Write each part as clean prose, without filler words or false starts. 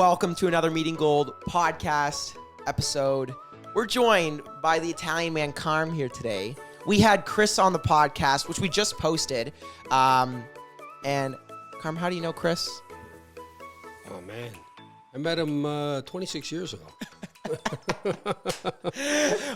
welcome to another Meeting Gold podcast episode. We're joined by the Italian man Carm here today. We had Chris on the podcast, which we just posted. And Carm, how do you know Chris? Oh, man. I met him 26 years ago.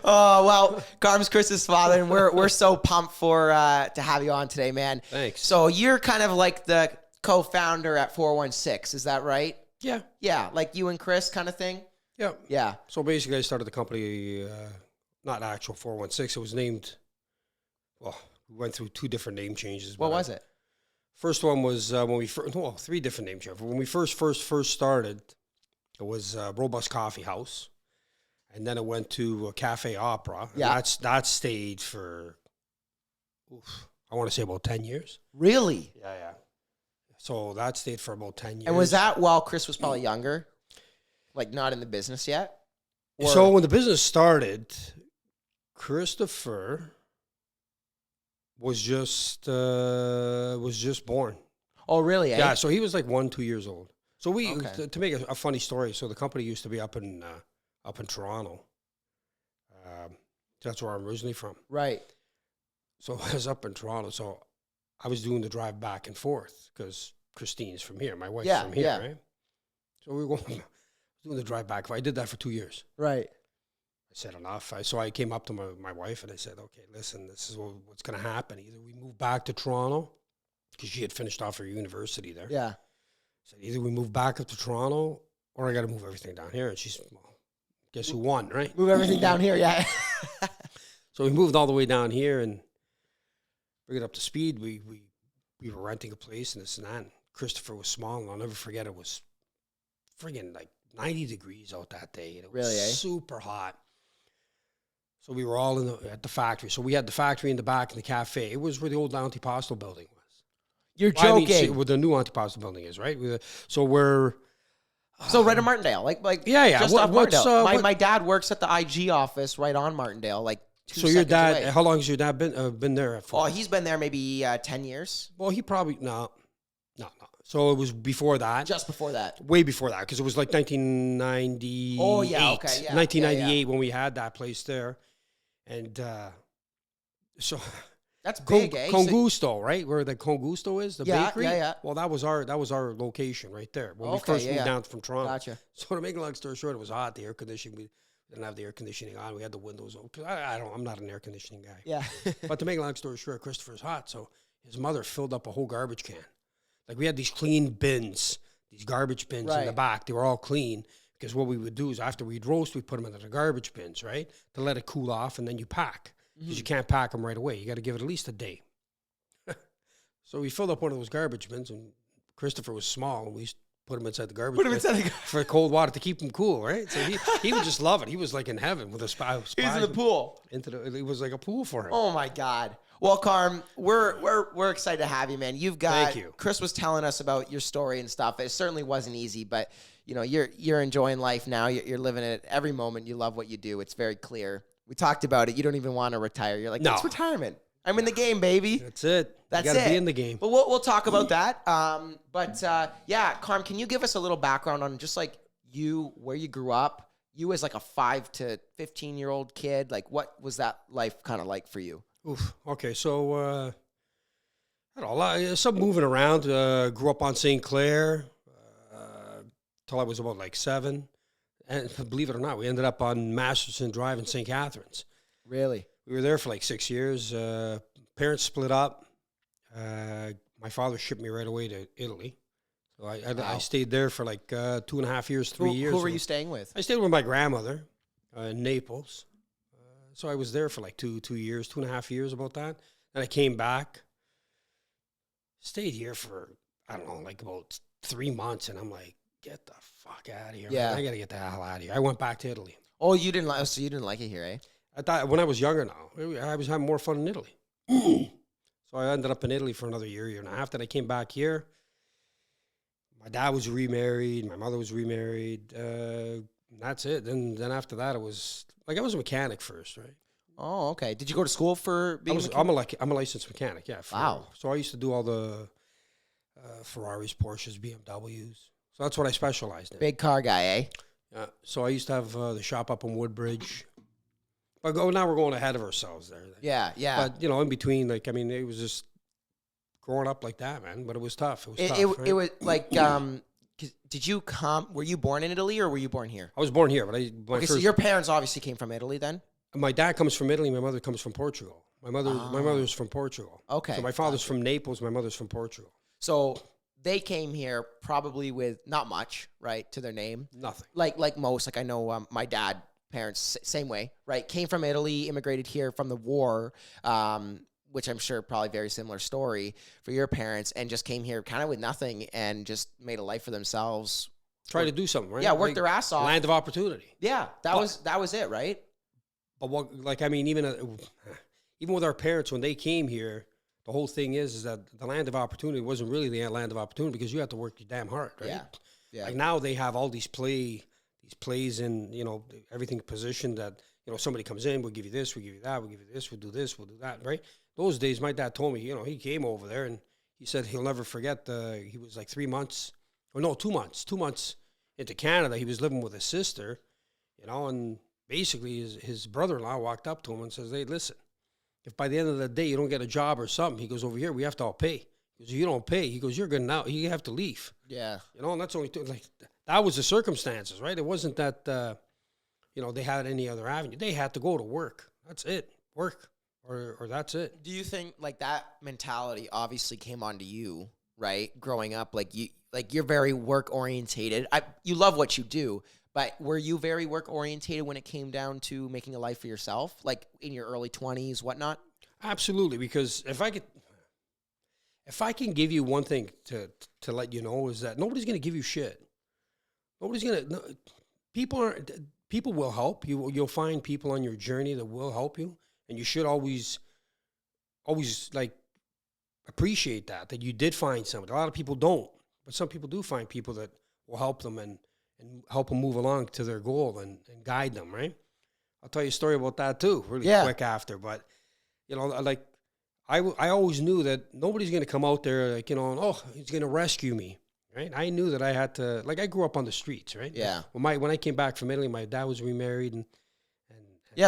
Oh, well, Carm's Chris's father, and we're so pumped for to have you on today, man. Thanks. So you're kind of like the co-founder at 416, is that right? Yeah. Yeah, like you and Chris kind of thing? Yeah. Yeah. So basically, I started the company, not actual 416. It was named, well, we went through two different name changes. What was it? First one was when we first, well, three different name changes. When we first started, it was Robust Coffee House. And then it went to Cafe Opera. Yeah. And that stayed for, I want to say about 10 years. Really? Yeah. So that stayed for about 10 years. And was that while Chris was probably younger? Like not in the business yet? Or- So when the business started, Christopher was just born. Oh, really? Eh? Yeah, so he was like 1-2 years old. So we Okay. to make a funny story. So the company used to be up in Toronto. That's where I'm originally from. Right. So I was up in Toronto. So I was doing the drive back and forth because Christine's from here. My wife's from here, right? So we were going doing the drive back. I did that for 2 years. Right. I said enough. So I came up to my wife and I said, okay, listen, this is what's going to happen. Either we move back to Toronto because she had finished off her university there. Yeah. I said, either we move back up to Toronto or I got to move everything down here. And she's, well, guess who won, right? Move everything down here, yeah. So we moved all the way down here and bring it up to speed. We were renting a place and this and that. And Christopher was small, and I'll never forget it was friggin' like 90 degrees out that day. And it was Really, eh? super hot. So we were all at the factory. So we had the factory in the back and the cafe. It was where the old Antipasto building was. You're Well, I mean, joking. where the new Antipasto building is, right? So we're... So right in Martindale, like Yeah. just What- off what's, Martindale. My dad works at the IG office right on Martindale, like 2 So your seconds dad, away. how long has your dad been there for? Oh, he's been there maybe 10 years. Well, he probably, no. So it was before that. Just before that. Way before that, because it was like 1998. Oh, yeah, okay, yeah, 1998 when we had that place there. And so... That's big, eh? Con Gusto, right? Where the Con Gusto is, the Yeah, bakery? yeah. Well, that was our location right there when we Okay, first moved yeah. down from Toronto. Gotcha. So to make a long story short, it was hot. The air conditioning, we didn't have the air conditioning on. We had the windows open. 'Cause I'm not an air conditioning guy. Yeah. But to make a long story short, Christopher's hot. So his mother filled up a whole garbage can. Like we had these clean bins, these garbage bins in the Right. back. They were all clean because what we would do is after we'd roast, we'd put them into the garbage bins, right? To let it cool off and then you pack. Because you can't pack them right away. You got to give it at least a day. So we filled up one of those garbage bins, and Christopher was small, and we used to put him inside the garbage bin for cold water to keep him cool, right? So he would just love it. He was like in heaven with a spouse. He's in the pool. It was like a pool for him. Oh my God. Well, Carm, we're excited to have you, man. Thank you. Chris was telling us about your story and stuff. It certainly wasn't easy, but you know, you're enjoying life now. You're living it every moment. You love what you do. It's very clear. We talked about it. You don't even want to retire. You're like, No. it's retirement. I'm in the game, baby. That's it. That's you gotta it. be in the game. But we'll talk about that. Yeah, Carm, can you give us a little background on just like you, where you grew up, you as like a 5 to 15-year-old kid? Like, what was that life kind of like for you? Oof. Okay, so I don't know, a lot, some moving around. Grew up on St. Clair till I was about like 7. And believe it or not, we ended up on Masterson Drive in St. Catharines. Really? We were there for like 6 years. Parents split up. My father shipped me right away to Italy. So I stayed there for like 2.5 years, 3 years. Who were you staying with? I stayed with my grandmother in Naples. So I was there for like 2 years, 2.5 years, about that. Then I came back, stayed here for, I don't know, like about 3 months. And I'm like, get the fuck out of here. Yeah. Man. I got to get the hell out of here. I went back to Italy. Oh, you didn't like. So you didn't like it here, eh? I thought when I was younger now, I was having more fun in Italy. So I ended up in Italy for another year and a half. Then I came back here. My dad was remarried. My mother was remarried. That's it. Then after that, it was like I was a mechanic first, right? Oh, okay. Did you go to school for being a I'm a licensed mechanic, yeah. Wow. So I used to do all the Ferraris, Porsches, BMWs. So that's what I specialized in. Big car guy, eh? So I used to have the shop up in Woodbridge. But now we're going ahead of ourselves there. Yeah, yeah. But, in between, like, I mean, it was just growing up like that, man. But it was tough. It was tough. It was like, did you were you born in Italy or were you born here? I was born here, but So your parents obviously came from Italy then? My dad comes from Italy. My mother comes from Portugal. My mother's from Portugal. Okay. So my father's from Naples. My mother's from Portugal. So they came here probably with not much, right, to their name. Nothing. Like most, like I know my dad, parents, same way, right? Came from Italy, immigrated here from the war, which I'm sure probably very similar story for your parents, and just came here kind of with nothing and just made a life for themselves. Try to do something, right? Yeah, work their ass off. Land of opportunity. Yeah, that was it, right? But even with our parents, when they came here, the whole thing is that the land of opportunity wasn't really the land of opportunity because you have to work your damn hard, right? Yeah. Like now they have all these plays in, everything positioned that, somebody comes in, we'll give you this, we'll give you that, we'll give you this, we'll do this, we'll do that, right? Those days, my dad told me, he came over there and he said he'll never forget he was like 2 months into Canada. He was living with his sister, and basically his brother-in-law walked up to him and says, hey, listen, if by the end of the day you don't get a job or something, he goes, over here, we have to all pay. He goes, if you don't pay, he goes, you're good now. You have to leave. Yeah. And that's only that was the circumstances, right? It wasn't that, they had any other avenue. They had to go to work. That's it. Work or that's it. Do you think like that mentality obviously came onto you, right? Growing up, you're very work orientated. You love what you do, but were you very work orientated when it came down to making a life for yourself, like in your early 20s, whatnot? Absolutely, because if I can give you one thing to let you know is that nobody's going to give you shit. People will help you. You'll find people on your journey that will help you, and you should always like appreciate that you did find somebody. A lot of people don't, but some people do find people that will help them and help them move along to their goal and guide them, right? I'll tell you a story about that too, really quick after. But, I always knew that nobody's going to come out there like, he's going to rescue me, right? I knew that I had to, I grew up on the streets, right? Yeah. When I came back from Italy, my dad was remarried and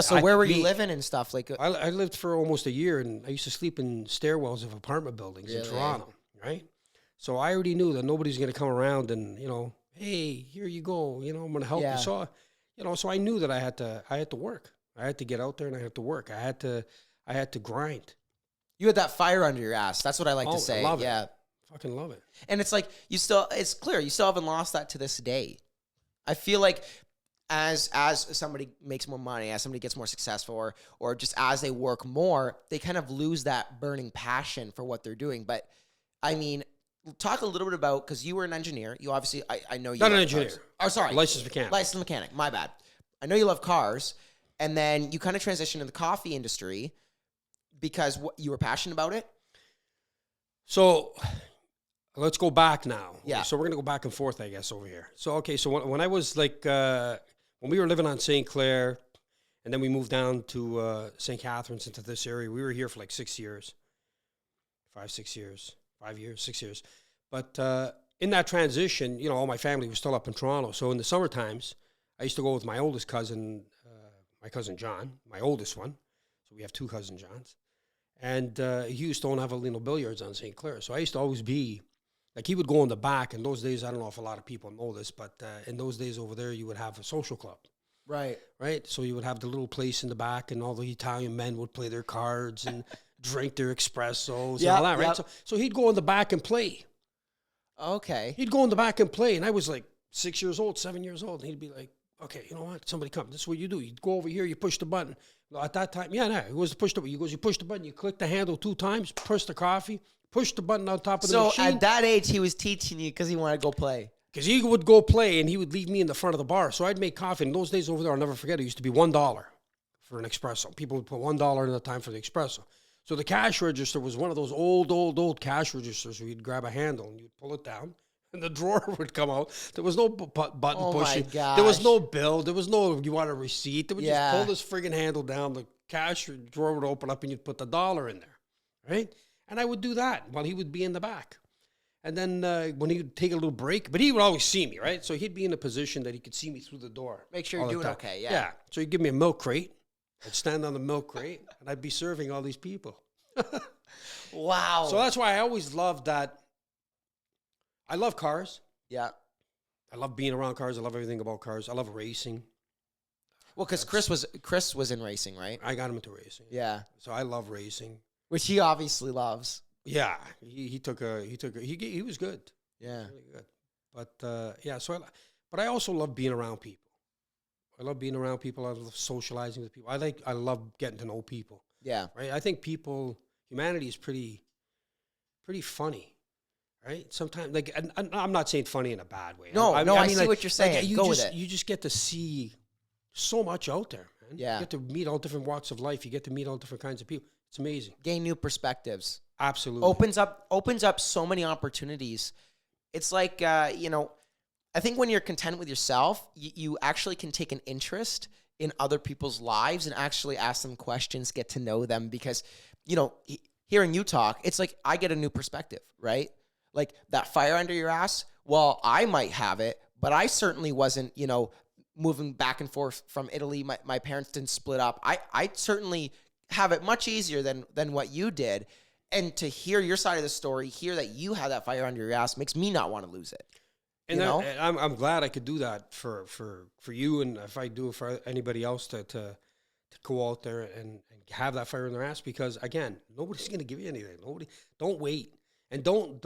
so where were you living and stuff? I lived for almost a year, and I used to sleep in stairwells of apartment buildings in Toronto, right? So I already knew that nobody's going to come around and, hey, here you go, I'm going to help you. So, so I knew that I had to work. I had to get out there and I had to work. I had to grind. You had that fire under your ass. That's what I like to say. I love it. Yeah. Fucking love it. And it's like it's clear you still haven't lost that to this day. I feel like as somebody makes more money, as somebody gets more successful, or just as they work more, they kind of lose that burning passion for what they're doing. But I mean, talk a little bit about, because you were an engineer. You obviously, I know you. Not an engineer. Cars. Oh, sorry. Licensed mechanic. Licensed mechanic. My bad. I know you love cars, and then you kind of transitioned to the coffee industry because you were passionate about it. So let's go back now. Yeah. So we're gonna go back and forth, I guess, over here. So so when I was when we were living on St. Clair, and then we moved down to St. Catharines into this area, we were here for 6 years. 6 years. But in that transition, all my family was still up in Toronto. So in the summer times, I used to go with my oldest cousin, my cousin John, my oldest one. So we have 2 cousin Johns. And he used to own Avellino Billiards on St. Clair. So I used to always be, he would go in the back. In those days, I don't know if a lot of people know this, but in those days over there, you would have a social club. Right. Right? So you would have the little place in the back, and all the Italian men would play their cards and drink their espressos and all that, right? So he'd go in the back and play. Okay. He'd go in the back and play, and I was 6 years old, 7 years old, and he'd be like, okay, you know what? Somebody come. This is what you do. You go over here, you push the button. At that time, it was to push the button. You push the button, you click the handle 2 times, push the coffee, push the button on top of the machine. So at that age, he was teaching you because he wanted to go play. Because he would go play, and he would leave me in the front of the bar. So I'd make coffee. In those days over there, I'll never forget, it used to be $1 for an espresso. People would put $1 at a time for the espresso. So the cash register was one of those old cash registers where you'd grab a handle, and you'd pull it down, and the drawer would come out. There was no button pushing. My gosh. There was no bill. There was no, you want a receipt. They would just pull this friggin' handle down. The cash drawer would open up, and you'd put the dollar in there, right? And I would do that while he would be in the back. And then when he would take a little break, but he would always see me, right? So he'd be in a position that he could see me through the door. Make sure all you're the doing time. okay. Yeah. So he'd give me a milk crate. I'd stand on the milk crate, and I'd be serving all these people. Wow. So that's why I always loved that. I love cars. Yeah. I love being around cars. I love everything about cars. I love racing. Well, because Chris was in racing, right? I got him into racing. Yeah. So I love racing. Which he obviously loves. Yeah, he was good. Yeah. Really good. But yeah, but I also love being around people. I love being around people. I love socializing with people. I love getting to know people. Yeah. Right. I think humanity is pretty funny. Right. Sometimes, like, and I'm not saying funny in a bad way. No, I see like, what you're saying. Like, Go with it. You just get to see so much out there, man. Yeah. You get to meet all different walks of life. You get to meet all different kinds of people. It's amazing. Gain new perspectives. Absolutely. Opens up so many opportunities. It's like, I think when you're content with yourself, you actually can take an interest in other people's lives and actually ask them questions, get to know them, because, hearing you talk, it's like I get a new perspective, right? Like that fire under your ass, well, I might have it, but I certainly wasn't, moving back and forth from Italy. My parents didn't split up. I certainly have it much easier than what you did. And to hear your side of the story, hear that you have that fire under your ass makes me not want to lose it. And I'm glad I could do that for you, and if I do it for anybody else to go out there and have that fire in their ass, because again, nobody's going to give you anything. Don't wait, and don't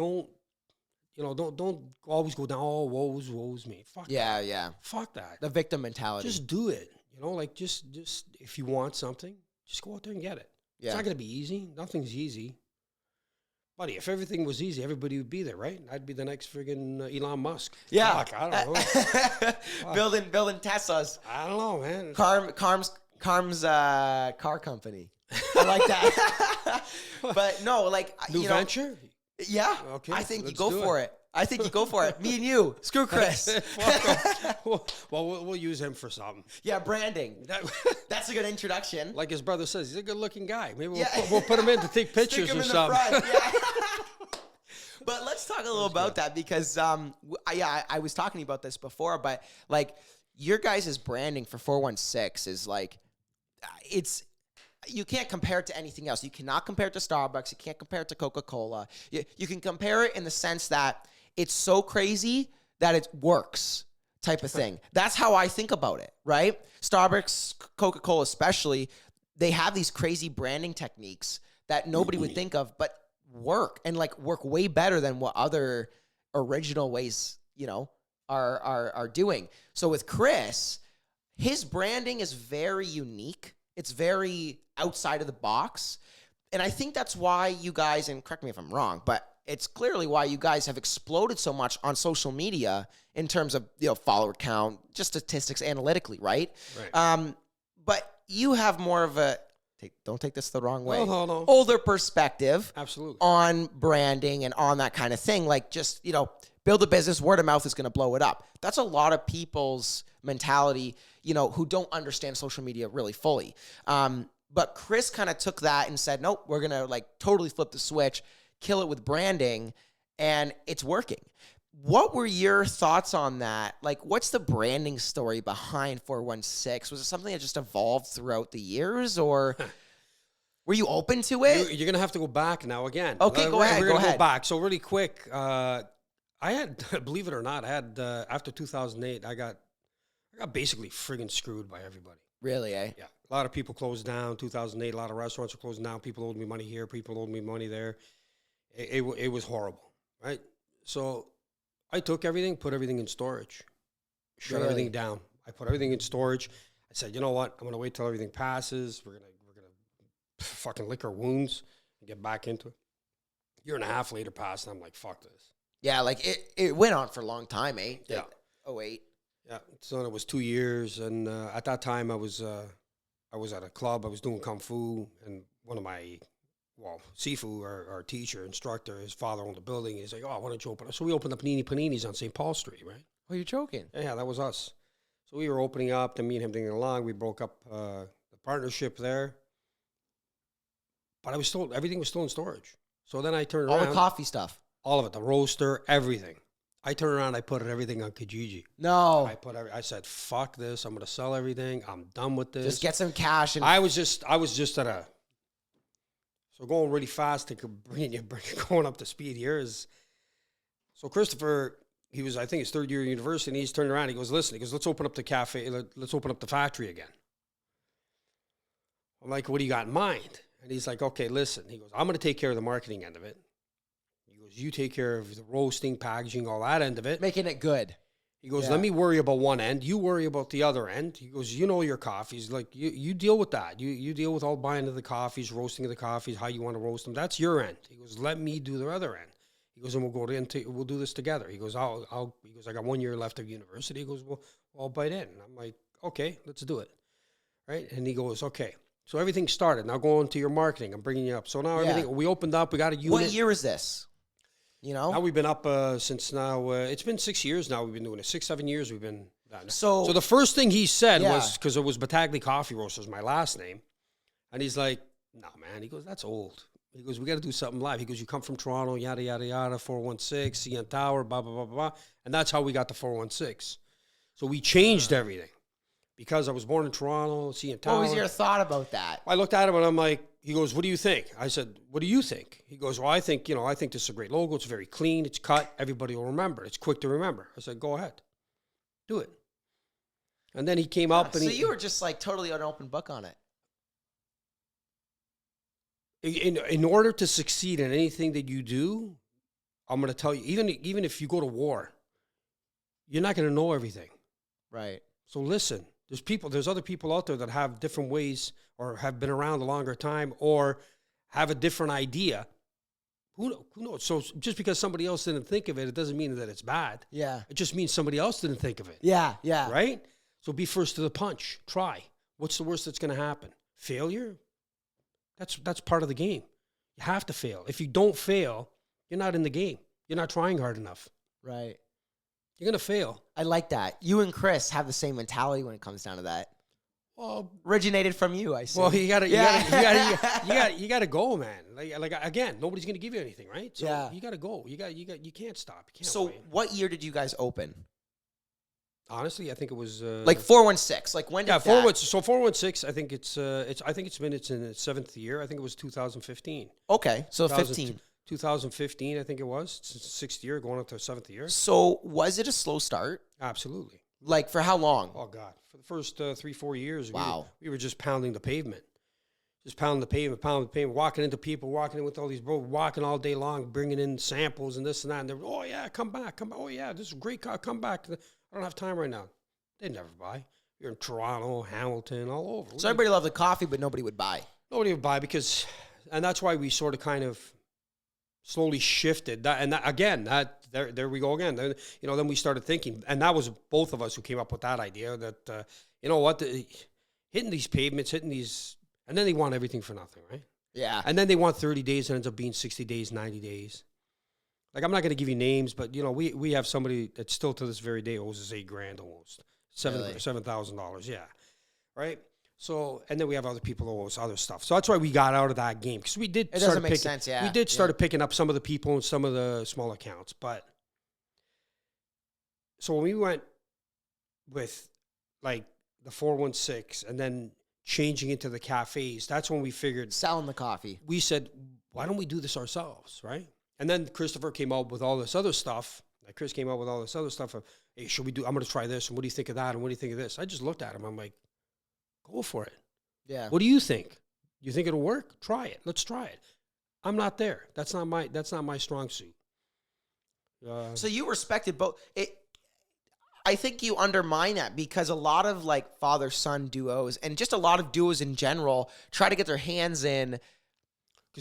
always go down. Oh, woe's me. Fuck that. Yeah. Fuck that. The victim mentality. Just do it. Just if you want something, just go out there and get it. Yeah. It's not going to be easy. Nothing's easy. Buddy, if everything was easy, everybody would be there, right? I'd be the next friggin' Elon Musk. Yeah. Fuck, I don't know. Building Teslas. I don't know, man. Carm's car company. I like that. But no, like New venture? Yeah. Okay. I think you let's go do for it. I think you go for it. Me and you. Screw Chris. Well, we'll use him for something. Yeah, branding. That's a good introduction. Like his brother says, he's a good-looking guy. Maybe Yeah. we'll put him in to take pictures Stick him or in the something. front, yeah. But let's talk a little about that, because I was talking about this before, but like your guys' branding for 416 is like, you can't compare it to anything else. You cannot compare it to Starbucks. You can't compare it to Coca-Cola. You can compare it in the sense that it's so crazy that it works type of thing. That's how I think about it, right? Starbucks, Coca-Cola especially, they have these crazy branding techniques that nobody would think of, but work work way better than what other original ways, are doing. So with Chris, his branding is very unique. It's very outside of the box. And I think that's why you guys, and correct me if I'm wrong, but it's clearly why you guys have exploded so much on social media in terms of, follower count, just statistics analytically, right? But you have more of don't take this the wrong way, No. older perspective. Absolutely. On branding and on that kind of thing. Like just, build a business, word of mouth is going to blow it up. That's a lot of people's mentality, who don't understand social media really fully. But Chris kind of took that and said, nope, we're going to totally flip the switch, kill it with branding, and it's working. What were your thoughts on that? Like, what's the branding story behind 416? Was it something that just evolved throughout the years, or were you open to it? You're going to have to go back now again. Okay, go ahead. We're going to go back. So really quick, I had, believe it or not, after 2008, I got basically friggin' screwed by everybody. Really, eh? Yeah. A lot of people closed down. 2008, a lot of restaurants were closing down. People owed me money here. People owed me money there. It was horrible, right? So I took everything, put everything in storage, shut everything down. I put everything in storage. I said, you know what? I'm going to wait till everything passes. We're gonna fucking lick our wounds and get back into it. A year and a half later passed, and I'm like, fuck this. Yeah, it went on for a long time, eh? Yeah. 08. Yeah. So it was 2 years, and at that time I was at a club. I was doing kung fu, and one of my Sifu, our teacher, instructor, his father owned the building. He's like, oh, why don't you open up? So we opened up Nini Panini's on St. Paul Street, right? Oh, you're joking? Yeah, that was us. So we were opening up, to me and him getting along. We broke up the partnership there. But everything was still in storage. So then I turned around. All the coffee stuff. All of it, the roaster, everything. I turned around, I put everything on Kijiji. No. I said, fuck this. I'm going to sell everything. I'm done with this. Just get some cash. And I was just at a, so going really fast to going up to speed here is, so Christopher, he was, I think his third year of university, and he's turned around, he goes, listen, he goes, let's open up the cafe, let's open up the factory again. I'm like, what do you got in mind? And he's like, okay, listen. He goes, I'm going to take care of the marketing end of it. He goes, you take care of the roasting, packaging, all that end of it. making it good. He goes, let me worry about one end. You worry about the other end. He goes, you know your coffees. Like, you deal with that. You deal with all buying of the coffees, roasting of the coffees, how you want to roast them. That's your end. He goes, let me do the other end. He goes, and we'll do this together. He goes, he goes, I got 1 year left of university. He goes, well, I'll bite in. And I'm like, okay, let's do it. Right? And he goes, okay. So everything started. Now going to your marketing. I'm bringing you up. So now everything, we opened up. We got a unit. What year is this? You know? Now we've been up since now. It's been 6 years now. We've been doing it. 6, 7 years we've been done. So the first thing he said was, because it was Battagli Coffee Roasters, my last name. And he's like, no, man. He goes, that's old. He goes, we got to do something live. He goes, you come from Toronto, yada, yada, yada, 416, CN Tower, blah, blah, blah, blah. And that's how we got the 416. So we changed everything. Because I was born in Toronto, CN Tower. What was your thought about that? I looked at him and I'm like, he goes, what do you think? I said, what do you think? He goes, well, I think this is a great logo. It's very clean. It's cut. Everybody will remember. It's quick to remember. I said, go ahead. Do it. And then he came up and so you were just like totally an open book on it. In order to succeed in anything that you do, I'm going to tell you, even if you go to war, you're not going to know everything. Right. So listen, there's other people out there that have different ways or have been around a longer time or have a different idea. Who knows? So just because somebody else didn't think of it, it doesn't mean that it's bad. Yeah. It just means somebody else didn't think of it. Yeah, yeah. Right? So be first to the punch. Try. What's the worst that's going to happen? Failure? That's part of the game. You have to fail. If you don't fail, you're not in the game. You're not trying hard enough. Right. You're going to fail. I like that. You and Chris have the same mentality when it comes down to that. Well, originated from you, I see. well, you gotta go, man. Like again, nobody's gonna give you anything, right? So you gotta go. You can't stop. You can't wait. What year did you guys open? Honestly, I think it was like 416. Like when did that? 416. I think it's in its 7th year. I think it was 2015. Okay, so 15. 2015, I think it was. It's 6th year, going up to 7th year. So was it a slow start? Absolutely. Like for how long? Oh God, for the first 3-4 years, wow, we were just pounding the pavement. Just pounding the pavement, walking into people, walking in with all these bro, walking all day long, bringing in samples and this and that. And they're, oh yeah, come back. Oh yeah, this is a great car. Come back. I don't have time right now. They'd never buy. You're in Toronto, Hamilton, all over. So everybody loved the coffee, but nobody would buy. Nobody would buy and that's why we sort of kind of slowly shifted that. And that, again, there we go again. Then, then we started thinking, and that was both of us who came up with that idea that, hitting these pavements, and then they want everything for nothing, right? Yeah. And then they want 30 days, and it ends up being 60 days, 90 days. Like, I'm not going to give you names, but, we have somebody that still to this very day owes us $8,000 almost. $7,000, yeah. Right? So, and then we have other people who owe us other stuff. So that's why we got out of that game. Because we did start picking up some of the people and some of the small accounts. But, so when we went with, like, the 416 and then changing into the cafes, that's when we figured. Selling the coffee. We said, why don't we do this ourselves, right? And then Christopher came out with all this other stuff. Like, Chris came out with all this other stuff of, hey, I'm going to try this. And what do you think of that? And what do you think of this? I just looked at him. I'm like, go for it. Yeah. What do you think? You think it'll work? Try it. Let's try it. I'm not there. That's not my strong suit. So you respected both. I think you undermine that because a lot of like father-son duos and just a lot of duos in general try to get their hands in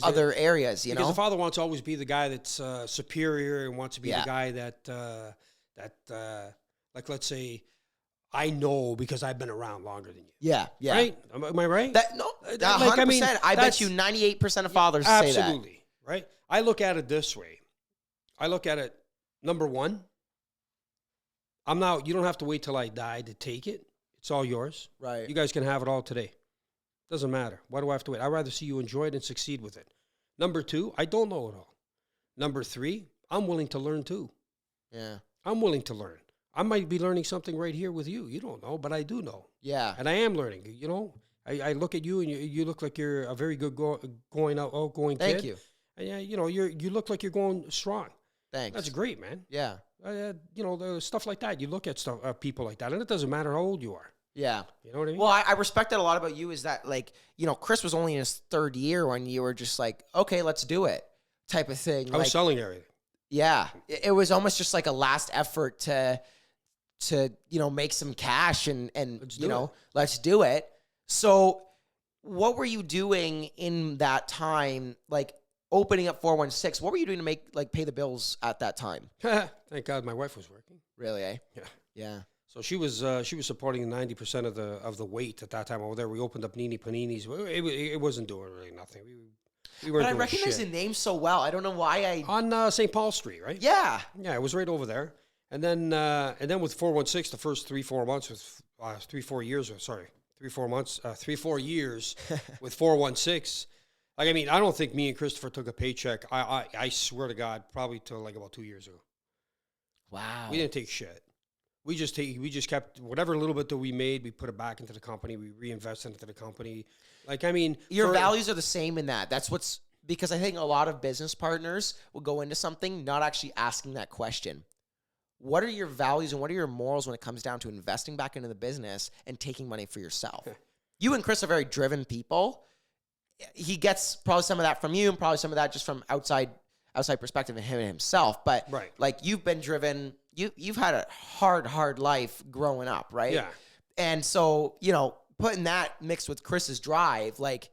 other areas, because the father wants to always be the guy that's superior and wants to be the guy that like, let's say, I know because I've been around longer than you. Yeah, yeah. Right? Am I right? 100%. I bet you 98% of fathers say that. Absolutely, right? I look at it this way. I look at it, number one, you don't have to wait till I die to take it. It's all yours. Right. You guys can have it all today. Doesn't matter. Why do I have to wait? I'd rather see you enjoy it and succeed with it. Number two, I don't know it all. Number three, I'm willing to learn too. Yeah. I'm willing to learn. I might be learning something right here with you. You don't know, but I do know. Yeah. And I am learning. You know, I look at you and you look like you're a very good outgoing kid. Thank you. And yeah, you know, you look like you're going strong. Thanks. That's great, man. Yeah. You know, the stuff like that. You look at people like that, and it doesn't matter how old you are. Yeah. You know what I mean? Well, I respect that a lot about you is that, like, you know, Chris was only in his third year when you were just like, okay, let's do it type of thing. I was selling everything. Yeah. It was almost just like a last effort to you know, make some cash and you know, let's do it. So what were you doing in that time, like opening up 416? What were you doing to pay the bills at that time? Thank God my wife was working. Really, eh? Yeah. Yeah. So she was supporting 90% of the weight at that time over there. We opened up Nini Paninis. It wasn't doing really nothing. We weren't But I doing recognize shit. the name so well. I don't know why I. On St. Paul Street, right? Yeah. Yeah, it was right over there. And then with 416, the first 3-4 months with 3-4 years with 416. Like, I mean, I don't think me and Christopher took a paycheck. I swear to God, probably till like about 2 years ago. Wow. We didn't take shit. We just kept whatever little bit that we made, we put it back into the company. We reinvested into the company. Like, I mean, Your values are the same in that. That's what's, because I think a lot of business partners will go into something not actually asking that question. What are your values and what are your morals when it comes down to investing back into the business and taking money for yourself? You and Chris are very driven people. He gets probably some of that from you and probably some of that just from outside perspective of him and himself. But right. Like, you've been driven. You've had a hard life growing up, right? Yeah. And so, you know, putting that mixed with Chris's drive, like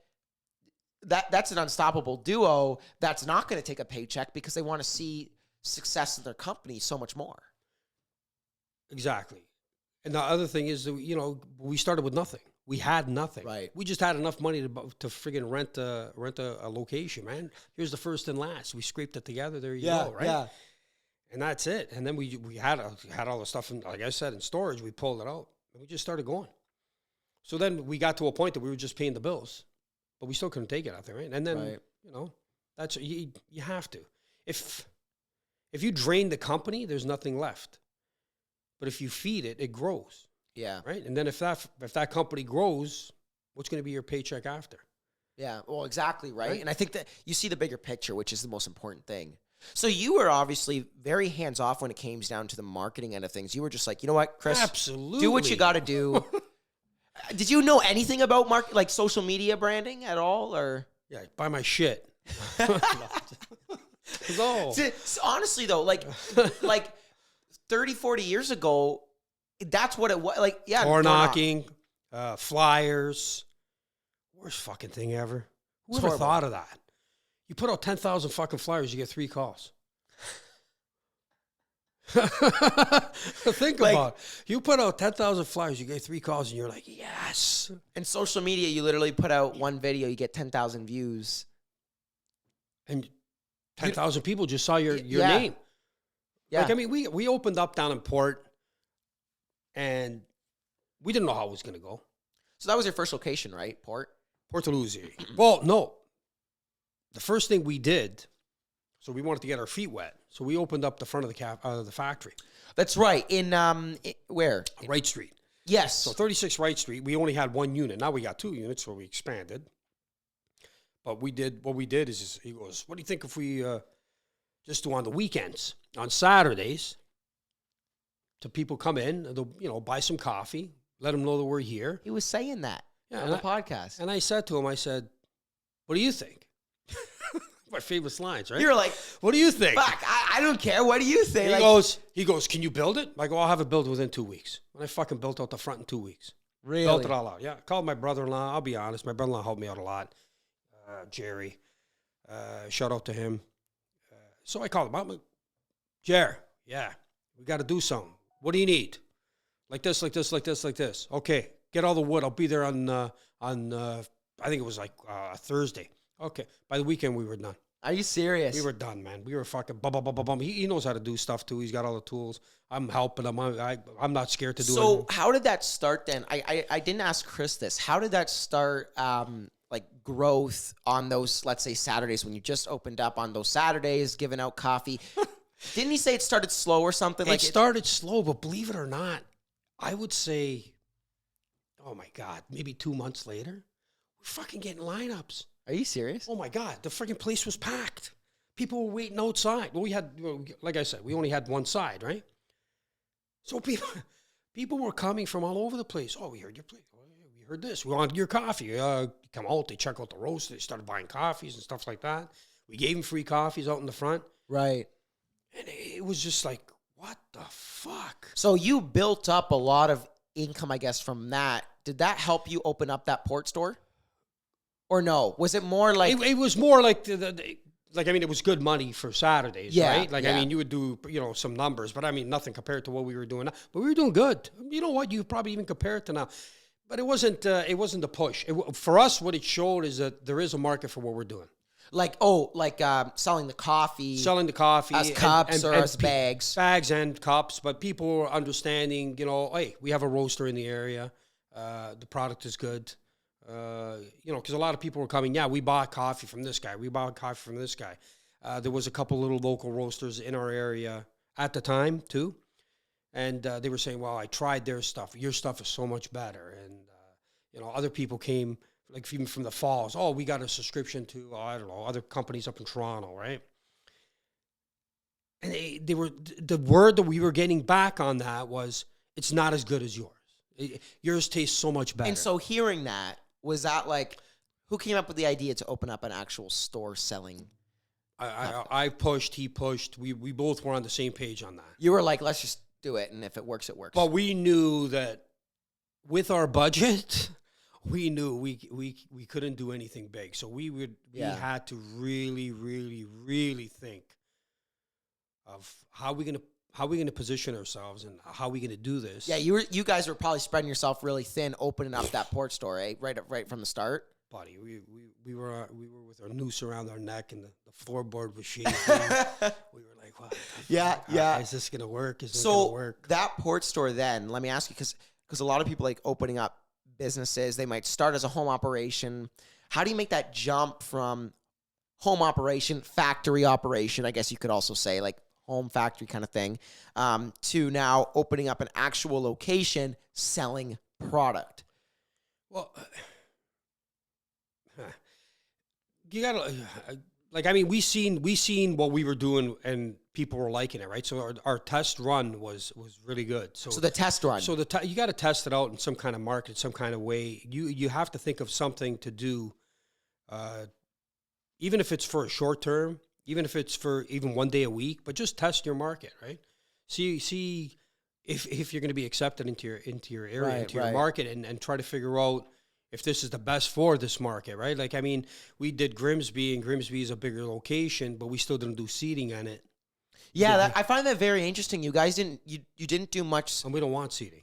that's an unstoppable duo that's not going to take a paycheck because they want to see success in their company so much more. Exactly. And the other thing is that, you know, we started with nothing. We had nothing. Right. We just had enough money to friggin' rent a location, man. Here's the first and last. We scraped it together. There you go, right? Yeah. And that's it. And then we had all the stuff, like I said, in storage. We pulled it out. And we just started going. So then we got to a point that we were just paying the bills. But we still couldn't take it out there, right? And then, you know, that's you have to. If you drain the company, there's nothing left. But if you feed it, it grows. Yeah. Right? And then if that company grows, what's going to be your paycheck after? Yeah. Well, exactly, right? And I think that you see the bigger picture, which is the most important thing. So you were obviously very hands-off when it came down to the marketing end of things. You were just like, you know what, Chris? Absolutely. Do what you got to do. Did you know anything about like social media branding at all, or? Yeah, buy my shit. No. Honestly, though, like 30, 40 years ago, that's what it was. Like, yeah. Door knocking, flyers. Worst fucking thing ever. Who ever thought of that? You put out 10,000 fucking flyers, you get 3 calls. Think about it. You put out 10,000 flyers, you get 3 calls, and you're like, yes. In social media, you literally put out one video, you get 10,000 views. And 10,000 people just saw your name. Yeah. Like, I mean, we opened up down in Port, and we didn't know how it was going to go. So that was your first location, right? Port Louisiana. Well, no. The first thing we did, so we wanted to get our feet wet. So we opened up the front of the factory. That's right. In where? Wright Street. Yes. So 36 Wright Street. We only had 1 unit. Now we got 2 units, so we expanded. But what we did is he goes, what do you think if we just do on the weekends, on Saturdays, to people come in, they'll, you know, buy some coffee, let them know that we're here. He was saying that on the podcast. And I said to him, what do you think? My famous lines, right? You're like, what do you think? Fuck, I don't care. What do you think? He goes, can you build it? I go, I'll have it built within 2 weeks. And I fucking built out the front in 2 weeks. Really? Built it all out. Yeah. Called my brother-in-law. I'll be honest. My brother-in-law helped me out a lot. Jerry. Shout out to him. So I called him. I'm like, Jer, yeah, we got to do something. What do you need? Like this, like this, like this, like this. Okay, get all the wood. I'll be there on I think it was like a Thursday. Okay, by the weekend we were done. Are you serious? We were done, man. We were fucking bum, bum, bum, bum, bum. He knows how to do stuff too. He's got all the tools. I'm helping him. I'm not scared to do it. So how did that start then? I didn't ask Chris this. How did that start, like growth on those, let's say, Saturdays when you just opened up on those Saturdays, giving out coffee? Didn't he say it started slow or something? It started slow, but believe it or not, I would say, oh my God, maybe 2 months later, we're fucking getting lineups. Are you serious? Oh my God, the freaking place was packed. People were waiting outside. Well, we had, like I said, we only had one side, right? So people were coming from all over the place. Oh, we heard your place. Oh, yeah, we heard this. We wanted your coffee. Come out. They check out the roast. They started buying coffees and stuff like that. We gave them free coffees out in the front. Right. And it was just like, what the fuck? So you built up a lot of income, I guess, from that. Did that help you open up that port store? Or no? Was it more like... It was more like, like, I mean, it was good money for Saturdays, right? Like, I mean, you would do, some numbers, but I mean, nothing compared to what we were doing now. But we were doing good. You know what? You probably even compare it to now. But it wasn't the push. For us, what it showed is that there is a market for what we're doing. Like, selling the coffee. Selling the coffee. As cups or as bags. Bags and cups. But people were understanding, hey, we have a roaster in the area. The product is good. Because a lot of people were coming, we bought coffee from this guy. We bought coffee from this guy. There was a couple little local roasters in our area at the time, too. And they were saying, well, I tried their stuff. Your stuff is so much better. And, other people came, like even from the Falls. Oh, we got a subscription to, I don't know, other companies up in Toronto, right? And they were, the word that we were getting back on that was, it's not as good as yours. Yours tastes so much better. And so hearing that, was that like, who came up with the idea to open up an actual store selling? I pushed, he pushed. We both were on the same page on that. You were like, let's just do it, and if it works, it works. But we knew that with our budget, we knew we couldn't do anything big. So we had to really, really, really think of how we're gonna position ourselves and how we're gonna do this. Yeah, you guys were probably spreading yourself really thin, opening up that port store, eh? Right from the start. Buddy, we were with our noose around our neck and the floorboard was shaking. We were like, "What? Yeah. Is this gonna work? Is this so gonna work?" That port store, then let me ask you, because a lot of people like opening up businesses. They might start as a home operation. How do you make that jump from home operation, factory operation? I guess you could also say like home factory kind of thing, to now opening up an actual location selling product. Well, you gotta like, I mean, we seen what we were doing and people were liking it, right? So our test run was really good. So the test run. So you got to test it out in some kind of market, some kind of way. You have to think of something to do, even if it's for a short term, even if it's for even 1 day a week, but just test your market, right? See if you're going to be accepted into your area, right, into your market, and try to figure out if this is the best for this market, right? Like, I mean, we did Grimsby, and Grimsby is a bigger location, but we still didn't do seating on it. Yeah, I find that very interesting. You guys didn't do much. And we don't want seating.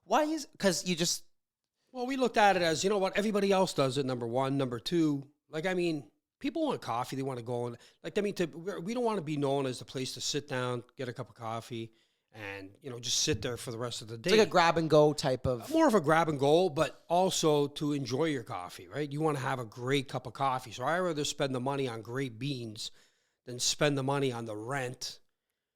Why is? Because you just. Well, we looked at it as, you know what, everybody else does it, number one. Number two, like, I mean, people want coffee. They want to go and, like, I mean, we don't want to be known as the place to sit down, get a cup of coffee, and, just sit there for the rest of the day. It's like a grab and go type of. More of a grab and go, but also to enjoy your coffee, right? You want to have a great cup of coffee. So I'd rather spend the money on great beans than spend the money on the rent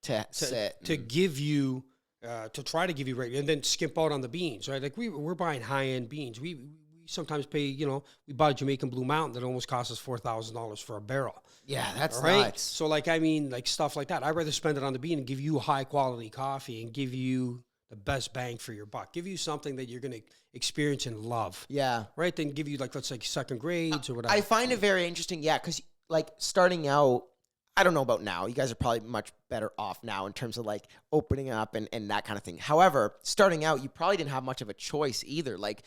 to give you, to try to give you, and then skimp out on the beans, right? Like we're buying high-end beans. We sometimes pay, we bought a Jamaican Blue Mountain that almost cost us $4,000 for a barrel. Yeah, that's right. Nuts. So, like, I mean, like stuff like that. I'd rather spend it on the bean and give you high quality coffee and give you the best bang for your buck. Give you something that you're going to experience and love. Yeah. Right. Then give you, like, let's say second grades or whatever. I find it very interesting. Yeah. Because like starting out, I don't know about now. You guys are probably much better off now in terms of like opening up and that kind of thing. However, starting out, you probably didn't have much of a choice either. Like,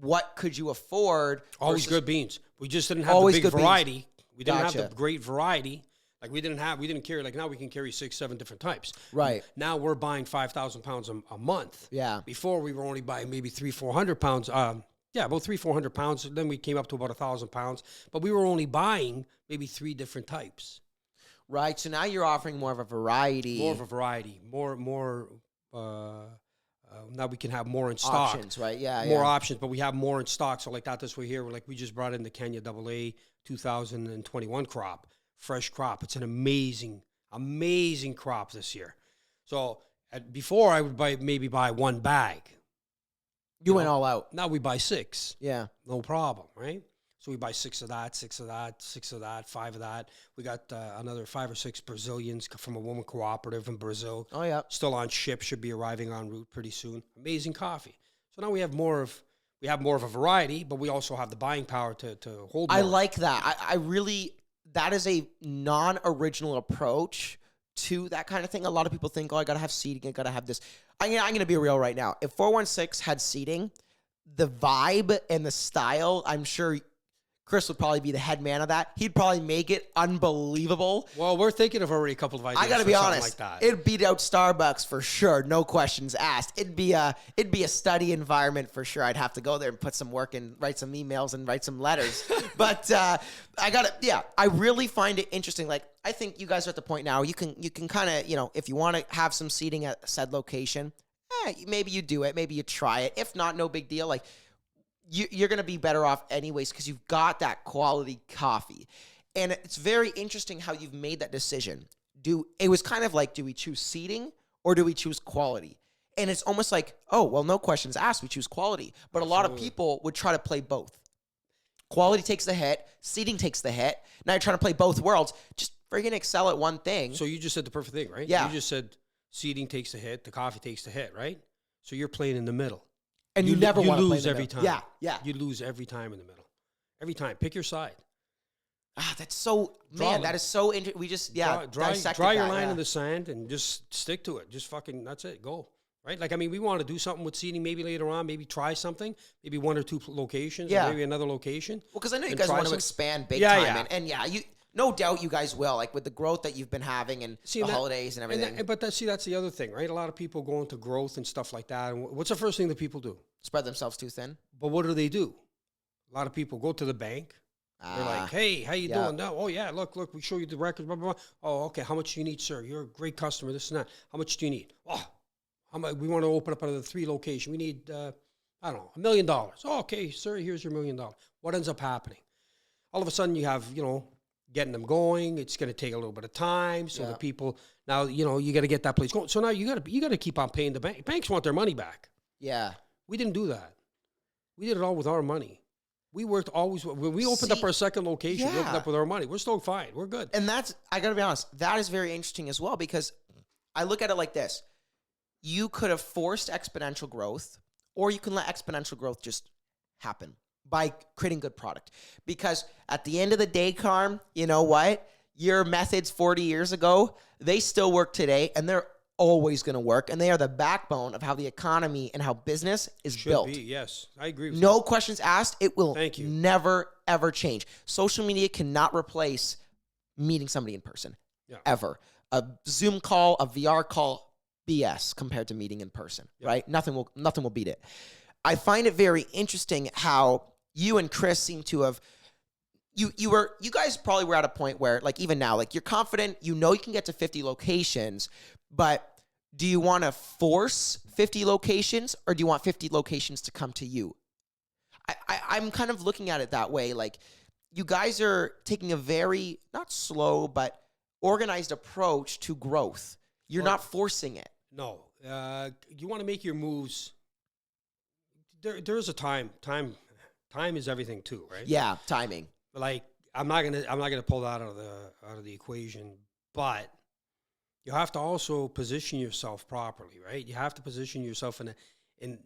what could you afford? Always good beans. We just didn't have the big variety. Beans. We didn't have the great variety. Like we didn't carry, like now we can carry 6-7 different types. Right. Now we're buying 5,000 pounds a month. Yeah. Before we were only buying maybe 300-400 pounds. About 300-400 pounds. Then we came up to about 1,000 pounds, but we were only buying maybe 3 different types. Right. So now you're offering more of a variety. Now we can have more in stock. Options, right? Yeah, more options, but we have more in stock. So like that this way here, we just brought in the Kenya AA 2021 crop, fresh crop. It's an amazing Amazing crop this year. So before I would maybe buy one bag. You went all out. Now we buy 6. Yeah. No problem, right? So we buy 6 of that, 6 of that, 6 of that, 5 of that. We got another 5 or 6 Brazilians from a woman cooperative in Brazil. Oh, yeah. Still on ship, should be arriving en route pretty soon. Amazing coffee. So now we have more of a variety, but we also have the buying power to hold more. I like that. I really, that is a non-original approach to that kind of thing. A lot of people think, oh, I got to have seating. I got to have this. I'm going to be real right now. If 416 had seating, the vibe and the style, I'm sure Chris would probably be the head man of that. He'd probably make it unbelievable. Well, we're thinking of already a couple of ideas. I got to be honest. Like that. It'd beat out Starbucks for sure. No questions asked. It'd be a study environment for sure. I'd have to go there and put some work and write some emails and write some letters. But I really find it interesting. Like, I think you guys are at the point now, you can kind of, if you want to have some seating at said location, maybe you do it. Maybe you try it. If not, no big deal. Like, you're going to be better off anyways because you've got that quality coffee. And it's very interesting how you've made that decision. It was kind of like, do we choose seating or do we choose quality? And it's almost like, oh, well, no questions asked. We choose quality. But a lot of people would try to play both. Quality takes the hit. Seating takes the hit. Now you're trying to play both worlds. Just friggin' excel at one thing. So you just said the perfect thing, right? Yeah. You just said seating takes the hit, the coffee takes the hit, right? So you're playing in the middle. And you never want to lose every time. Yeah. You lose every time in the middle. Every time. Pick your side. That's so, that is so interesting. We just, Draw your line in the sand and just stick to it. Just fucking, that's it. Go. Right? Like, I mean, we want to do something with seating maybe later on, maybe try something, maybe 1 or 2 locations, or maybe another location. Well, because I know you guys want to expand big time. Yeah. And you, no doubt you guys will, like with the growth that you've been having and holidays and everything. That's the other thing, right? A lot of people go into growth and stuff like that. And what's the first thing that people do? Spread themselves too thin. But what do? A lot of people go to the bank. They're like, hey, how you doing? No, oh, yeah, look, we show you the records, blah, blah, blah. Oh, okay, how much do you need, sir? You're a great customer, this and that. How much do you need? Oh, how much? We want to open up another 3 locations. We need, I don't know, $1 million. Oh, okay, sir, here's your $1 million. What ends up happening? All of a sudden you have, getting them going. It's going to take a little bit of time. So the people, now, you got to get that place going. So now you got to keep on paying the bank. Banks want their money back. Yeah. We didn't do that. We did it all with our money. We worked always, when we opened up our second location, we opened up with our money. We're still fine. We're good. And I got to be honest, that is very interesting as well, because I look at it like this. You could have forced exponential growth, or you can let exponential growth just happen by creating good product. Because at the end of the day, Carm, you know what? Your methods 40 years ago, they still work today, and they're always going to work, and they are the backbone of how the economy and how business is built. Yes, I agree with No questions asked. It will Thank you. never, ever change. Social media cannot replace meeting somebody in person, ever. A Zoom call, a VR call, BS compared to meeting in person, right? Nothing will beat it. I find it very interesting how you and Chris seem to have, you guys probably were at a point where, like, even now, like, you're confident, you can get to 50 locations, but do you want to force 50 locations, or do you want 50 locations to come to you? I'm kind of looking at it that way. Like, you guys are taking a very, not slow, but organized approach to growth. You're not forcing it. No. You want to make your moves. There is a time. Time is everything too, right? Yeah, timing. Like, I'm not gonna pull that out of the equation, but you have to also position yourself properly, right? You have to position yourself in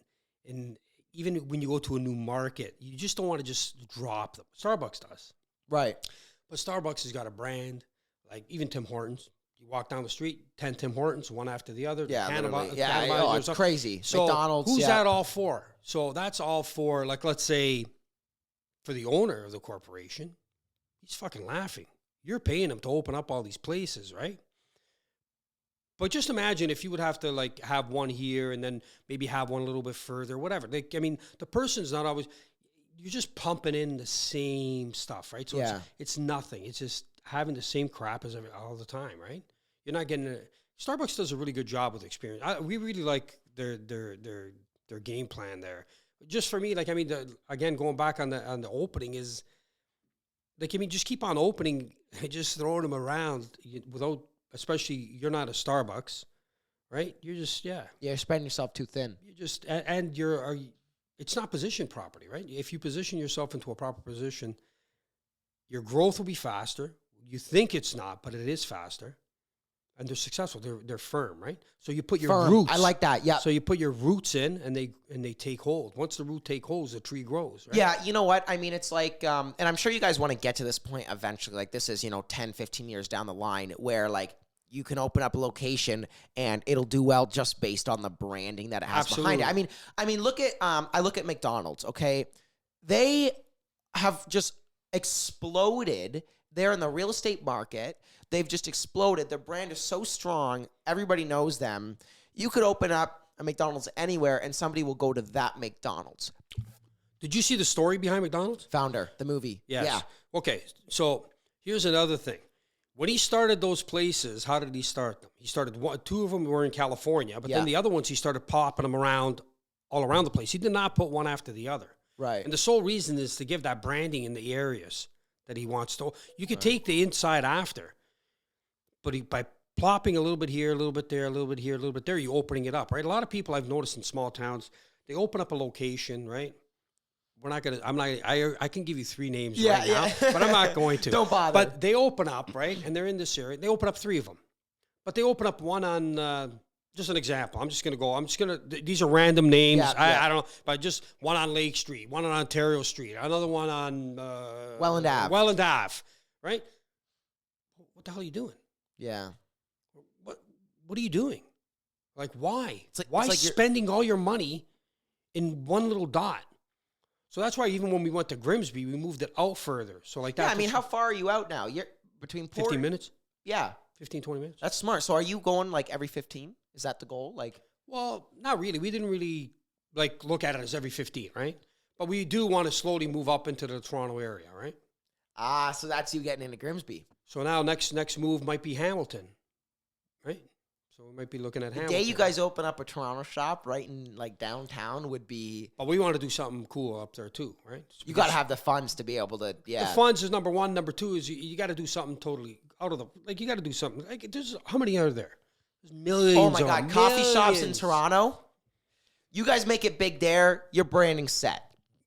even when you go to a new market, you just don't want to just drop them. Starbucks does. Right. But Starbucks has got a brand, like even Tim Hortons. You walk down the street, 10 Tim Hortons, one after the other. Yeah, it's crazy. So McDonald's. Who's that all for? So that's all for, like, let's say, for the owner of the corporation. He's fucking laughing. You're paying him to open up all these places, right? But just imagine if you would have to, like, have one here and then maybe have one a little bit further, whatever. Like, I mean, the person's not always, you're just pumping in the same stuff, right? So it's nothing. It's just having the same crap as all the time, right? You're not getting Starbucks does a really good job with experience. We really like their game plan there. Just for me, like, I mean, again, going back on the opening is, like, I mean, just keep on opening and just throwing them around without especially you're not a Starbucks, right? You're just, You're spreading yourself too thin. you just, it's not positioned properly, right? If you position yourself into a proper position, your growth will be faster. You think it's not, but it is faster. And they're successful. They're firm, right? So you put your Firm. roots. I like that. Yeah. So you put your roots in, and they take hold. Once the root take hold, the tree grows, right? Yeah, you know what? I mean, it's like, and I'm sure you guys want to get to this point eventually. Like, this is, 10, 15 years down the line where, like, you can open up a location and it'll do well just based on the branding that it has behind it. I mean, look at, I look at McDonald's, okay? They have just exploded. They're in the real estate market. They've just exploded. Their brand is so strong. Everybody knows them. You could open up a McDonald's anywhere and somebody will go to that McDonald's. Did you see the story behind McDonald's? Founder, the movie. Yes. Yeah. Okay, so here's another thing. When he started those places, how did he start them? He started two of them were in California, but then the other ones he started popping them around all around the place. He did not put one after the other. Right. And the sole reason is to give that branding in the areas that he wants to. You could take the inside after, but by plopping a little bit here, a little bit there, a little bit here, a little bit there, you're opening it up, right? A lot of people I've noticed in small towns, they open up a location, right? I can give you 3 names right now, but I'm not going to. Don't bother. But they open up, right? And they're in this area. They open up 3 of them. But they open up one on, just an example. These are random names. I don't know, but just one on Lake Street, one on Ontario Street, another one on Welland Ave. Welland Ave, right? What the hell are you doing? Yeah. What are you doing? Like, why? it's Why like spending all your money in one little dot? So that's why even when we went to Grimsby, we moved it out further. So like that. Yeah, I mean, how far are you out now? You're between 15 minutes? Yeah. 15, 20 minutes. That's smart. So are you going like every 15? Is that the goal? Like, well, not really. We didn't really like look at it as every 15, right? But we do want to slowly move up into the Toronto area, right? So that's you getting into Grimsby. So now next move might be Hamilton, right? So we might be looking at Hamilton. The day you guys open up a Toronto shop right in like downtown would be. But we want to do something cool up there too, right? So you got to have the funds to be able to. Yeah. The funds is number one. Number two is you got to do something totally out of the you got to do something. Like how many are there? There's millions. Oh my God! Coffee shops in Toronto. You guys make it big there. Your branding set.